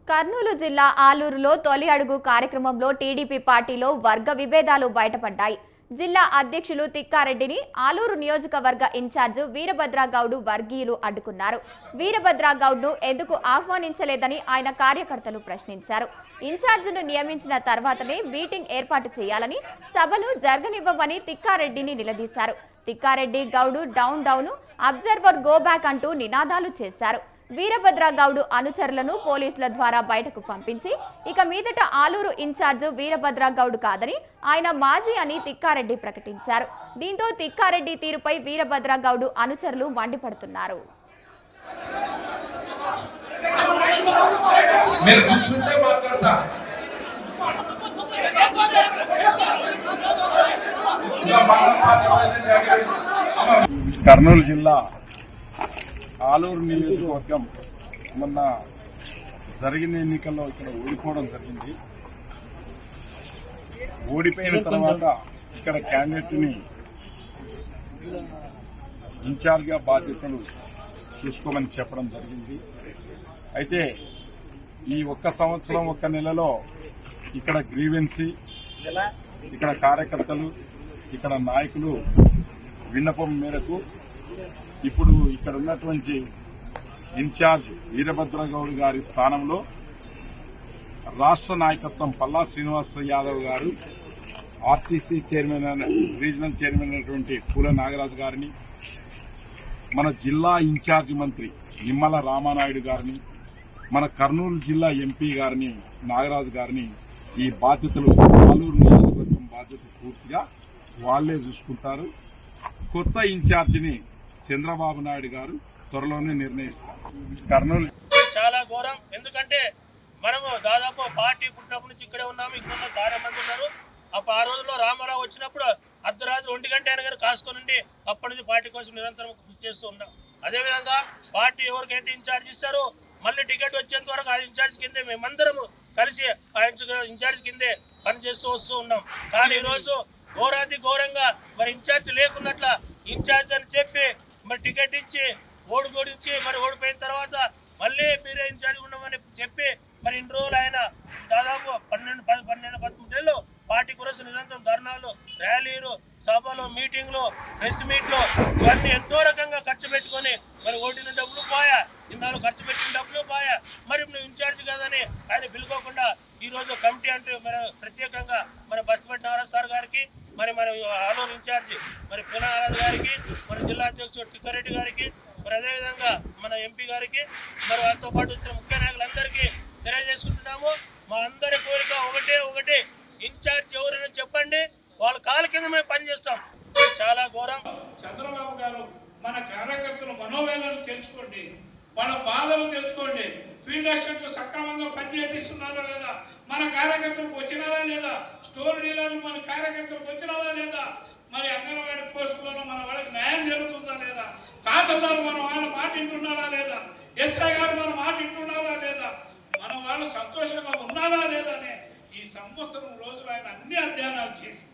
కర్నూలు జిల్లా ఆలూరులో తొలి అడుగు కార్యక్రమంలో టీడీపీ పార్టీలో వర్గ విభేదాలు బయటపడ్డాయి. జిల్లా అధ్యక్షులు తిక్కారెడ్డిని ఆలూరు నియోజకవర్గ ఇన్ఛార్జ్ వీరభద్రగౌడ్ వర్గీయులు అడ్డుకున్నారు. వీరభద్రగౌడ్ను ఎందుకు ఆహ్వానించలేదని ఆయన కార్యకర్తలు ప్రశ్నించారు. ఇన్ఛార్జ్ను నియమించిన తర్వాతనే మీటింగ్ ఏర్పాటు చేయాలని, సభను జరగనివ్వమని తిక్కారెడ్డిని నిలదీశారు. Tikkareddy Goud down down, observer go back అంటూ నినాదాలు చేశారు. వీరభద్రగౌడ్ అనుచరులను పోలీసుల ద్వారా బయటకు పంపించి ఇక మీదట ఆలూరు ఇన్ఛార్జ్ వీరభద్రగౌడ్ కాదని ఆయన మాజీ అని తిక్కారెడ్డి ప్రకటించారు. దీంతో తిక్కారెడ్డి తీరుపై వీరభద్రగౌడ్ అనుచరులు మండిపడుతున్నారు. కర్నూలు జిల్లా ఆలూరు నియోజకవర్గం మొన్న జరిగిన ఎన్నికల్లో ఇక్కడ ఓడిపోవడం జరిగింది. ఓడిపోయిన తర్వాత ఇక్కడ క్యాండిడేట్ని ఇన్ఛార్జ్గా బాధ్యతలు చూసుకోమని చెప్పడం జరిగింది. అయితే ఈ ఒక్క సంవత్సరం ఒక్క నెలలో ఇక్కడ గ్రీవెన్సీ, ఇక్కడ కార్యకర్తలు, ఇక్కడ నాయకులు విన్నపం మేరకు ఇప్పుడు ఇక్కడ ఉన్నటువంటి ఇన్ఛార్జ్ వీరభద్రగౌడ్ గారి స్థానంలో రాష్ట్ర నాయకత్వం పల్లా శ్రీనివాస్ యాదవ్ గారు, ఆర్టీసీ చైర్మన్ రీజనల్ చైర్మన్ అయినటువంటి పూల నాగరాజు గారిని, మన జిల్లా ఇన్ఛార్జ్ మంత్రి నిమ్మల రామానాయుడు గారిని, మన కర్నూలు జిల్లా ఎంపీ గారిని నాగరాజు గారిని ఈ బాధ్యతలు ఆలూరు నియోజకవర్గం బాధ్యత పూర్తిగా వాళ్లే చూసుకుంటారు. కొత్త ఇన్ఛార్జిని చంద్రబాబు నాయుడు గారు త్వరలోనే నిర్ణయిస్తారు. కర్నూలు చాలా ఘోరం. ఎందుకంటే మనము దాదాపు పార్టీ పుట్టినప్పటి నుంచి ఇక్కడే ఉన్నాము. ఇక్కడ చాలా మంది ఉన్నారు. ఆ రోజుల్లో రామారావు వచ్చినప్పుడు అర్ధరాత్రి 1 గంట అయిన గారు కాసుకొని అప్పటి నుంచి పార్టీ కోసం నిరంతరం కృషి చేస్తూ ఉన్నాం. అదేవిధంగా పార్టీ ఎవరికైతే ఇన్ఛార్జ్ ఇస్తారో మళ్ళీ టికెట్ వచ్చేంత వరకు ఆ ఇన్ఛార్జ్ కిందే మేమందరము కలిసి ఆ ఇన్ఛార్జ్ కిందే పనిచేస్తూ వస్తూ ఉన్నాం. కానీ ఈరోజు ఘోరాతి ఘోరంగా మరి ఇన్ఛార్జ్ లేకున్నట్ల ఇన్ఛార్జ్ అని చెప్పి మరి టికెట్ ఇచ్చి ఓడిపోయించి మరి ఓడిపోయిన తర్వాత మళ్ళీ మీరే ఇన్ఛార్జ్ ఉండమని చెప్పి మరి ఇన్ని రోజులు ఆయన దాదాపు 12-13 ఏళ్ళు పార్టీ కోసం నిరంతరం ధర్నాలు, ర్యాలీలు, సభలు, మీటింగ్లు, ప్రెస్ మీట్లు ఇవన్నీ ఎంతో రకంగా ఖర్చు పెట్టుకొని మరి ఓటిన డబ్బులు పోయా, ఇన్నాళ్ళు ఖర్చు పెట్టిన డబ్బులు పోయా. మరి నువ్వు ఇన్ఛార్జ్ కాదని ఆయన పిలుకోకుండా ఈరోజు కమిటీ అంటే మరి ప్రత్యేకంగా మన బస్తిపట్టి నారాయణ సార్ గారికి, మరి మన ఆలూరు ఇన్ఛార్జి మరి పునారాజు గారికి, మన జిల్లా అధ్యక్షుడు తిక్కారెడ్డి గారికి, మరి అదేవిధంగా మన ఎంపీ గారికి, మరి వారితో పాటు వచ్చిన ముఖ్య నాయకులందరికీ తెలియజేసుకుంటున్నాము. మా అందరి కోరిక ఒకటే, ఇన్ఛార్జ్ ఎవరైనా చెప్పండి, వాళ్ళ కాళ్ళ కింద మేము పనిచేస్తాం. చాలా ఘోరం. చంద్రబాబు గారు మన కార్యకర్తల మనోవేదనలు తెలుసుకోండి, వాళ్ళ బాధలు తెలుసుకోండి. ఫీల్డ్ అసిస్టెంట్లు సక్రమంగా పనిచేపిస్తున్నారా లేదా, మన కార్యకర్తలకు వచ్చినవా లేదా, స్టోర్ డీలర్లు మన కార్యకర్తలకు వచ్చినవా లేదా, మరి అంగన్వాడీ పోస్టులలో మన వాళ్ళకి న్యాయం జరుగుతుందా లేదా, తహసీల్దారు మన వాళ్ళ మాట వింటున్నారా లేదా, ఎస్ఐ గారు మన మాట వింటున్నారా లేదా, మన వాళ్ళు సంతోషంగా ఉన్నారా లేదా అనే ఈ సంవత్సరం రోజులు ఆయన అన్ని అధ్యయనాలు చేసి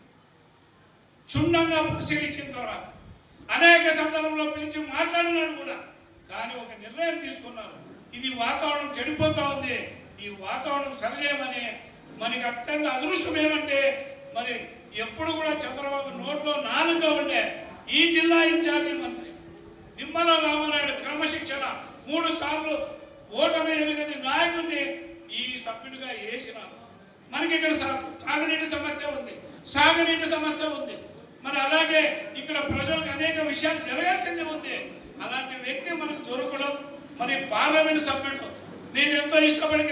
క్షుణ్ణంగా పరిశీలించిన తర్వాత అనేక సందర్భంలో పిలిచి మాట్లాడినాడు కూడా. కానీ ఒక నిర్ణయం తీసుకున్నారు, ఇది వాతావరణం చెడిపోతా ఉంది, ఈ వాతావరణం సరిచేయమని. మనకి అత్యంత అదృష్టం ఏమంటే మరి ఎప్పుడు కూడా చంద్రబాబు నోట్లో నాలుగుగా ఉండే ఈ జిల్లా ఇన్ఛార్జి మంత్రి నిమ్మల రామానాయుడు క్రమశిక్షణ 3 సార్లు ఓటమి ఎదుగని నాయకుడిని ఈ సభ్యుడిగా వేసినారు. మనకి ఇక్కడ తాగునీటి సమస్య ఉంది, మరి అలాగే ఇక్కడ ప్రజలకు అనేక విషయాలు జరగాల్సింది ఉంది. అలాంటి వ్యక్తి మనకు దొరకడం, మరి పార్లమెంట్ సభ్యుడు నేను ఎంతో ఇష్టపడి